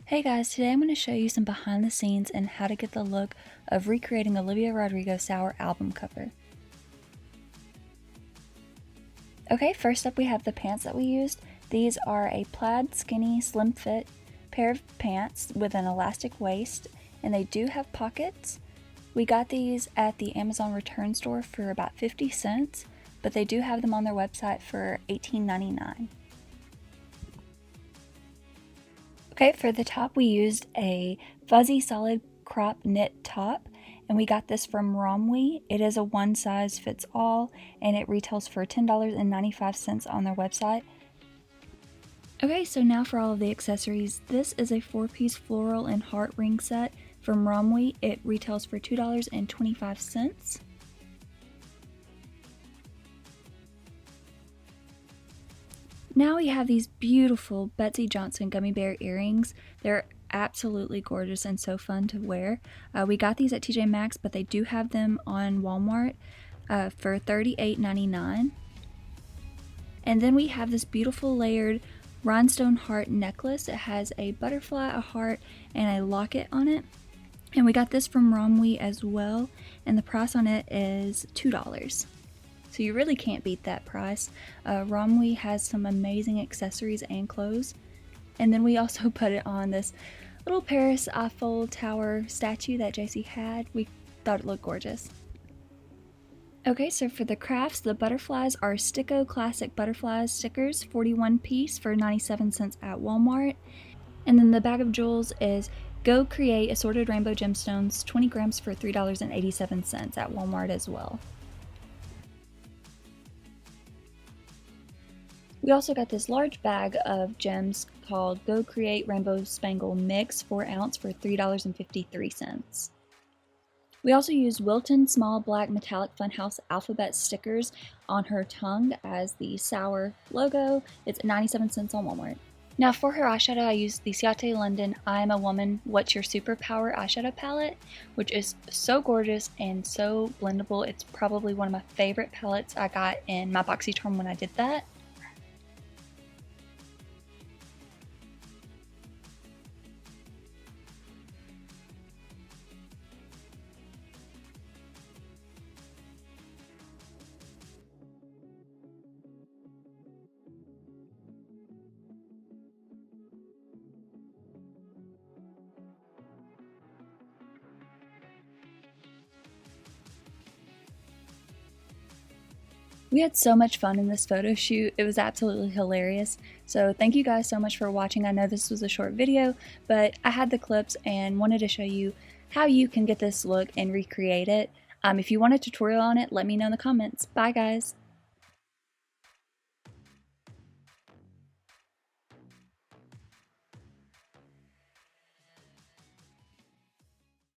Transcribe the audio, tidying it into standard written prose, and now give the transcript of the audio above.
Hey guys, today I'm going to show you some behind the scenes and how to get the look of recreating Olivia Rodrigo Sour album cover. Okay, first up we have the pants that we used. These are a plaid skinny slim fit pair of pants with an elastic waist, and they do have pockets. We got these at the Amazon return store for about 50 cents, but they do have them on their website for $18.99. Okay, for the top we used a fuzzy solid crop knit top, and we got this from Romwe. It is a one size fits all, and it retails for $10.95 on their website. Okay, so now for all of the accessories. This is a 4-piece floral and heart ring set from Romwe. It retails for $2.25. Now we have these beautiful Betsey Johnson gummy bear earrings. They're absolutely gorgeous and so fun to wear. We got these at TJ Maxx, but they do have them on Walmart for $38.99. And then we have this beautiful layered rhinestone heart necklace. It has a butterfly, a heart, and a locket on it. And we got this from Romwe as well, and the price on it is $2. So you really can't beat that price. Romwe has some amazing accessories and clothes. And then we also put it on this little Paris Eiffel Tower statue that Jacie had. We thought it looked gorgeous. Okay, so for the crafts, the butterflies are Sticko Classic Butterflies stickers, 41 piece for 97 cents at Walmart. And then the bag of jewels is Go Create Assorted Rainbow Gemstones, 20 grams for $3.87 at Walmart as well. We also got this large bag of gems called Go Create Rainbow Spangle Mix 4 ounce for $3.53. We also used Wilton Small Black Metallic Funhouse Alphabet stickers on her tongue as the Sour logo. It's 97 cents on Walmart. Now for her eyeshadow, I used the Ciate London I Am a Woman What's Your Superpower eyeshadow palette, which is so gorgeous and so blendable. It's probably one of my favorite palettes I got in my BoxyCharm when I did that. We had so much fun in this photo shoot. It was absolutely hilarious. So thank you guys so much for watching. I know this was a short video, but I had the clips and wanted to show you how you can get this look and recreate it. If you want a tutorial on it, let me know in the comments. Bye guys!